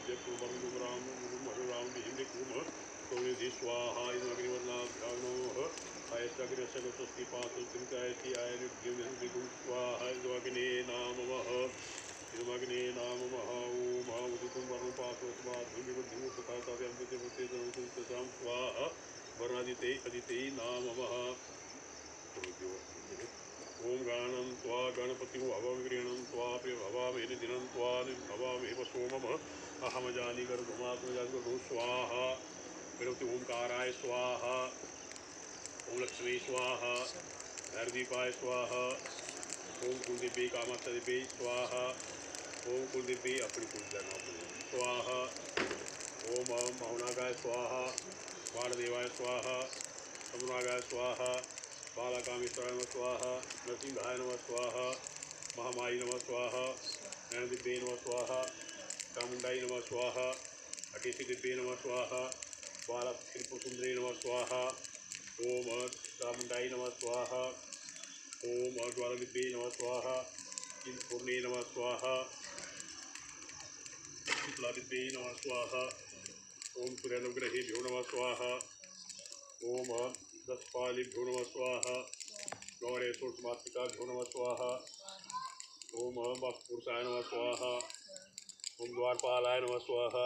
राम स्वाहा स्वाहा स्वाहाग्ने नामः इदमग्ने नामः ओम उदितं वरुण पाशोत्मात् स्वाहा वर्णादिते अदिते नामः ओम गणं त्वा गणपतिं हवामि त्वा हवामि दिनं त्वा हवामि सोमम अहमजानि गर्भमात्मजागो स्वाहा गणपति ओंकाराय स्वाहा ओम लक्ष्मी स्वाहा हरदीपाय स्वाहा ओम कुलदेवी कामाक्षादेवी स्वाहा ओम कुलदेवी अपनी पूजा स्वाहा ओम मौनागाय स्वाहा बाणदेवाय स्वाहा समुनागाय स्वाहा बालाकामेश्वराय नमः स्वाहा नरसिंहाय नमः स्वाहा महामाई नमः स्वाहा नैनदिव्ये नमः स्वाहा चामुंडाई नमः स्वाहा अकेशिदिव्ये नमः स्वाहा बालत्रिपुरसुंदरी नमः स्वाहा ओम चामुंडाई नमः स्वाहा ओम ज्वालादिव्ये नमः स्वाहा चिंतपूर्णे नमः स्वाहा शीतलादिव्ये नमः स्वाहा ओम सूर्यानुग्रहेभ्यो नमः स्वाहा ओम दशपालिभ्यो नमः स्वाहा गौरेश्वरमातृकाभ्यो नमः स्वाहा ओम वास्तुपुरुषाय नमः स्वाहा ओम द्वारपालाय नमः स्वाहा